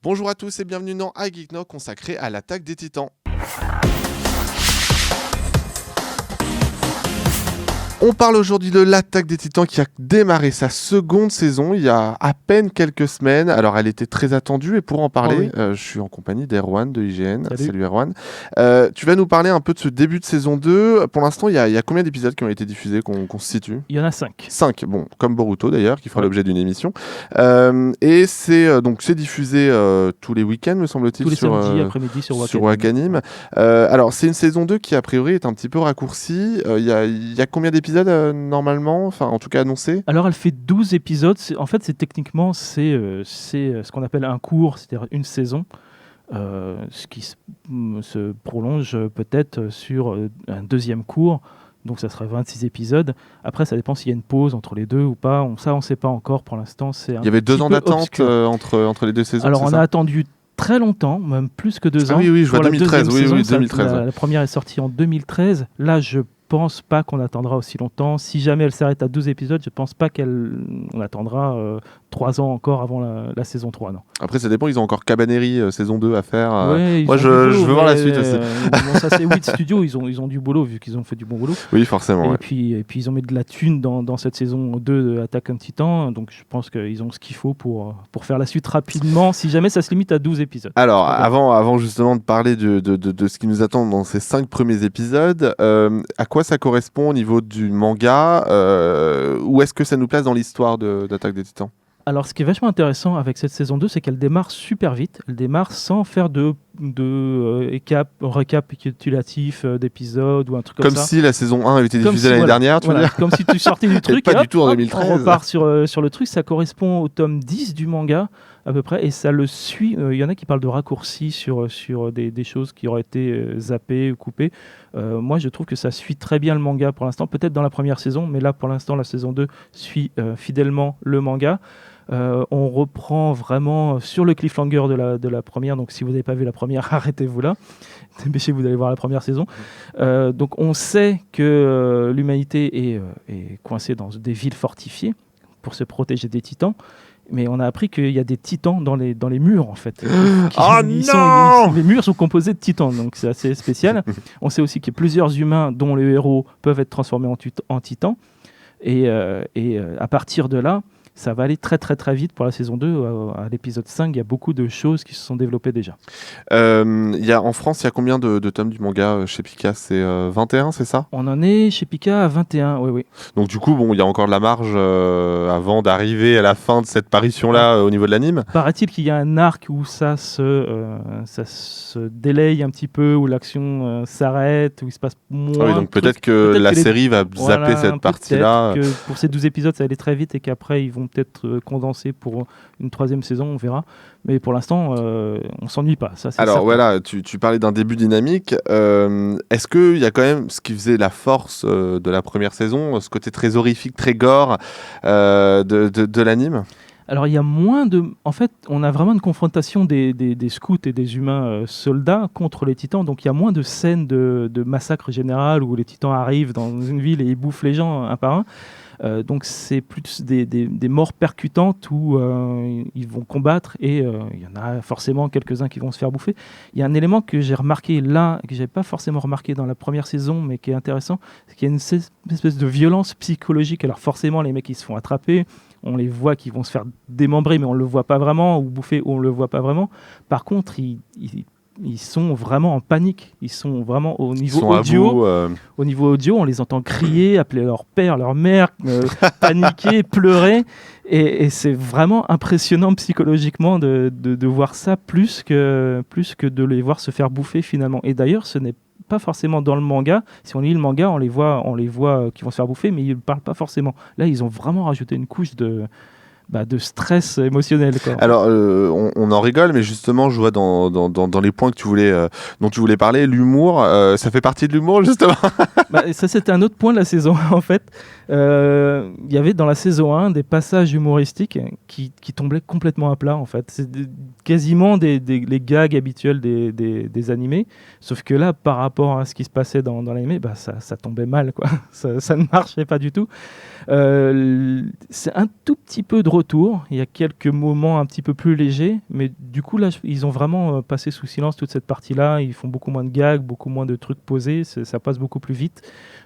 Bonjour à tous et bienvenue dans iGeekNoc consacré à l'attaque des Titans. On parle aujourd'hui de l'attaque des Titans qui a démarré sa seconde saison il y a à peine quelques semaines. Alors elle était très attendue et pour en parler, je suis en compagnie d'Erwan de IGN. Salut Erwan. Tu vas nous parler un peu de ce début de saison 2. Pour l'instant, il y a combien d'épisodes qui ont été diffusés qu'on se situe ? Il y en a 5. 5, bon, comme Boruto d'ailleurs, qui fera l'objet d'une émission. Et c'est diffusé tous les week-ends, me semble-t-il, tous les samedis après-midi sur Wakanim. Alors c'est une saison 2 qui a priori est un petit peu raccourcie. Il y a combien d'épisodes normalement, enfin en tout cas annoncé? Alors elle fait 12 épisodes, c'est techniquement ce qu'on appelle un cours, c'est-à-dire une saison, ce qui se prolonge peut-être sur un deuxième cours, donc ça serait 26 épisodes. Après ça dépend s'il y a une pause entre les deux ou pas, on ne sait pas encore pour l'instant. Il y avait 2 ans d'attente entre les deux saisons. Alors on a attendu très longtemps, même plus que 2 ans. Oui, je vois 2013. Oui, 2013. La première est sortie en 2013. Là, je pense pas qu'on attendra aussi longtemps. Si jamais elle s'arrête à 12 épisodes, je pense pas qu'on attendra 3 ans encore avant la saison 3. Non. Après, ça dépend. Ils ont encore Cabaneri saison 2 à faire. Moi, je veux voir la suite aussi. Ça, c'est 8 studios. Ils ont du boulot vu qu'ils ont fait du bon boulot. Oui, forcément. Et puis ils ont mis de la thune dans cette saison 2 de Attack on Titan. Donc, je pense qu'ils ont ce qu'il faut pour faire la suite rapidement, si jamais ça se limite à 12 épisodes. Alors, avant justement de parler de ce qui nous attend dans ces 5 premiers épisodes, à quoi ça correspond au niveau du manga, où est-ce que ça nous place dans l'histoire d'Attaque des Titans? Alors, ce qui est vachement intéressant avec cette saison 2, c'est qu'elle démarre super vite. Elle démarre sans faire de récapitulatif d'épisodes ou un truc comme ça. Comme si la saison 1 avait été diffusée l'année dernière, tu veux dire ? Comme si tu sortais du truc et pas du tout en 2013. On repart sur le truc. Ça correspond au tome 10 du manga, à peu près, et ça le suit. Il y en a qui parlent de raccourcis sur des choses qui auraient été zappées ou coupées. Moi, je trouve que ça suit très bien le manga pour l'instant. Peut-être dans la première saison, mais là, pour l'instant, la saison 2 suit fidèlement le manga. On reprend vraiment sur le cliffhanger de la première, donc si vous n'avez pas vu la première, arrêtez-vous là, dépêchez-vous d'aller voir la première saison. Donc on sait que l'humanité est coincée dans des villes fortifiées pour se protéger des titans, mais on a appris qu'il y a des titans dans les murs en fait. Les murs sont composés de titans, donc c'est assez spécial. On sait aussi qu'il y a plusieurs humains dont les héros peuvent être transformés en titans, et à partir de là, ça va aller très très très vite pour la saison 2. À l'épisode 5, il y a beaucoup de choses qui se sont développées déjà. En France, il y a combien de tomes du manga chez Pika ? C'est 21, c'est ça ? On en est chez Pika à 21, oui. Donc du coup, il y a encore de la marge avant d'arriver à la fin de cette parution-là au niveau de l'anime. Paraît-il qu'il y a un arc où ça se délaye un petit peu, où l'action s'arrête, où il se passe moins. Oui, donc peut-être que la série va zapper cette partie-là. Que pour ces 12 épisodes, ça allait très vite et qu'après, ils vont peut-être condenser pour une 3e saison, on verra. Mais pour l'instant, on s'ennuie pas. Ça, c'est alors certain. voilà, tu parlais d'un début dynamique. Est-ce qu'il y a quand même ce qui faisait la force de la première saison, ce côté très horrifique, très gore de l'anime ? Alors il y a moins de... En fait, on a vraiment une confrontation des scouts et des humains soldats contre les titans. Donc il y a moins de scènes de massacre général où les titans arrivent dans une ville et ils bouffent les gens un par un. Donc c'est plus des morts percutantes où ils vont combattre et il y en a forcément quelques-uns qui vont se faire bouffer. Il y a un élément que j'ai remarqué là, que je n'avais pas forcément remarqué dans la première saison, mais qui est intéressant, c'est qu'il y a une espèce de violence psychologique. Alors forcément, les mecs, ils se font attraper, on les voit qui vont se faire démembrer, mais on ne le voit pas vraiment, ou bouffer, on ne le voit pas vraiment. Par contre, ils sont vraiment en panique. Ils sont vraiment au niveau audio. Au niveau audio, on les entend crier, appeler leur père, leur mère, paniquer, pleurer. Et c'est vraiment impressionnant psychologiquement de voir ça plus que de les voir se faire bouffer finalement. Et d'ailleurs, ce n'est pas forcément dans le manga. Si on lit le manga, on les voit qui vont se faire bouffer, mais ils ne parlent pas forcément. Là, ils ont vraiment rajouté une couche de stress émotionnel, quoi. Alors, on en rigole, mais justement, je vois dans les points dont tu voulais parler, l'humour, ça fait partie de l'humour, justement. Ça, c'était un autre point de la saison 1, en fait. Il y avait dans la saison 1 des passages humoristiques qui tombaient complètement à plat, en fait. C'est quasiment les gags habituels des animés, sauf que là, par rapport à ce qui se passait dans l'animé, ça tombait mal, quoi. Ça ne marchait pas du tout. C'est un tout petit peu drôle retours, il y a quelques moments un petit peu plus légers, mais du coup là ils ont vraiment passé sous silence toute cette partie-là, ils font beaucoup moins de gags, beaucoup moins de trucs posés, ça passe beaucoup plus vite.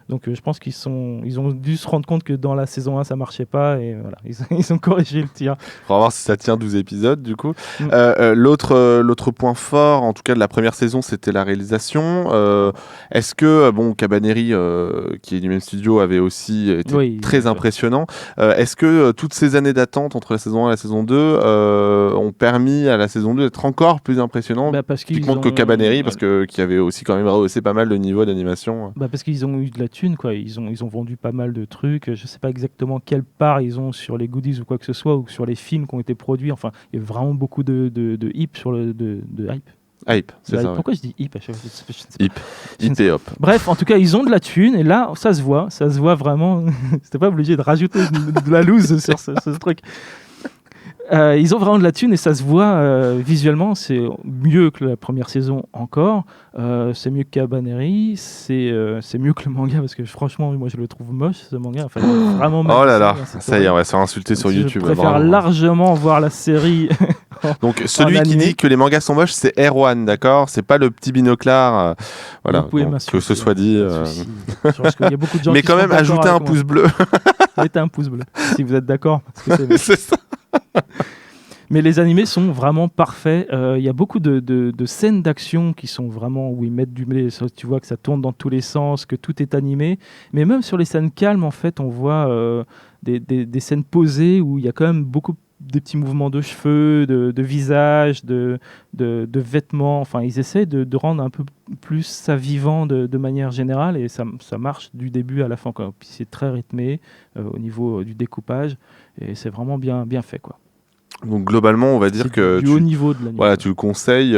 Donc je pense qu'ils ont dû se rendre compte que dans la saison 1 ça marchait pas et voilà, ils ont corrigé le tir. On va voir si ça tient 12 épisodes du coup. L'autre point fort, en tout cas de la première saison, c'était la réalisation. Est-ce que, Cabaneri, qui est du même studio, avait aussi été très impressionnant. Est-ce que toutes ces années d'attente entre la saison 1 et la saison 2 ont permis à la saison 2 d'être encore plus impressionnant typiquement que Cabaneri, parce qui avait aussi quand même rehaussé pas mal le niveau d'animation. Parce qu'ils ont eu de la thune, quoi. Ils ont vendu pas mal de trucs. Je sais pas exactement quelle part ils ont sur les goodies ou quoi que ce soit, ou sur les films qui ont été produits. Enfin, il y a vraiment beaucoup de hype sur de hype. Hype, c'est ça. Pourquoi je dis hype à chaque fois? Hype et hop. Bref, en tout cas, ils ont de la thune et là, ça se voit vraiment. C'était pas obligé de rajouter de la loose sur ce truc. Ils ont vraiment de la thune et ça se voit visuellement, c'est mieux que la première saison encore, c'est mieux que Cabaneri, c'est mieux que le manga parce que franchement moi je le trouve moche ce manga, enfin vraiment moche. Oh là là, ça y est, on va se faire insulter sur YouTube. Je préfère largement voir la série. Donc celui qui dit que les mangas sont moches, c'est Erwan, d'accord? C'est pas le petit binoclard, voilà. Vous pouvez que ce soit dit. Il y a beaucoup de gens mais qui quand même, ajoutez un pouce bleu. Mettez un pouce bleu si vous êtes d'accord. C'est ça. Mais les animés sont vraiment parfaits. Il y a beaucoup de scènes d'action qui sont vraiment où ils mettent du blé. Tu vois que ça tourne dans tous les sens, que tout est animé. Mais même sur les scènes calmes, en fait, on voit des scènes posées où il y a quand même beaucoup de petits mouvements de cheveux, de visage, de vêtements. Enfin, ils essaient de rendre un peu plus ça vivant de manière générale et ça marche du début à la fin, quoi. Puis c'est très rythmé au niveau du découpage et c'est vraiment bien fait, quoi. Donc globalement, on va dire que du haut niveau de l'anime. Voilà, tu le conseilles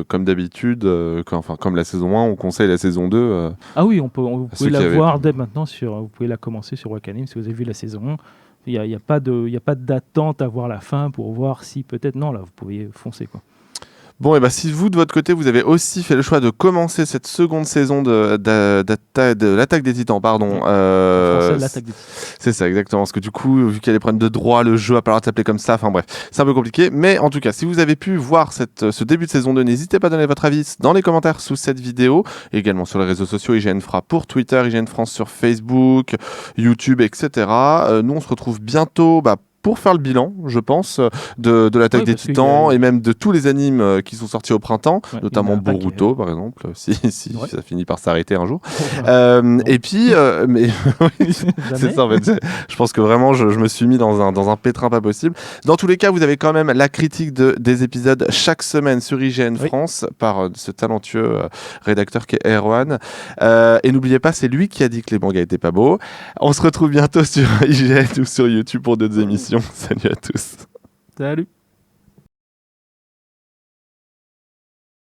comme d'habitude, comme la saison 1, on conseille la saison 2. Ah oui, vous pouvez la voir dès maintenant vous pouvez la commencer sur Wakanim si vous avez vu la saison 1. Il y a pas d'attente à voir la fin pour voir si peut-être non, là vous pouvez foncer, quoi. Bon, et si vous, de votre côté, vous avez aussi fait le choix de commencer cette seconde saison de l'Attaque des Titans, pardon. En français, l'Attaque des Titans. C'est ça, exactement. Parce que du coup, vu qu'il y a des problèmes de droit, le jeu va pas s'appeler comme ça. Enfin bref, c'est un peu compliqué. Mais en tout cas, si vous avez pu voir ce début de saison 2, n'hésitez pas à donner votre avis dans les commentaires sous cette vidéo. Et également sur les réseaux sociaux, IGN Fra pour Twitter, IGN France sur Facebook, YouTube, etc. Nous, on se retrouve bientôt pour faire le bilan, je pense, de l'Attaque des Titans et même de tous les animes qui sont sortis au printemps, notamment Boruto, par exemple, si ça finit par s'arrêter un jour. Et puis, mais c'est ça, en fait. Je pense que vraiment, je me suis mis dans un pétrin pas possible. Dans tous les cas, vous avez quand même la critique des épisodes chaque semaine sur IGN France par ce talentueux rédacteur qui est Erwan. Et n'oubliez pas, c'est lui qui a dit que les mangas étaient pas beaux. On se retrouve bientôt sur IGN ou sur YouTube pour d'autres émissions. Salut à tous. Salut.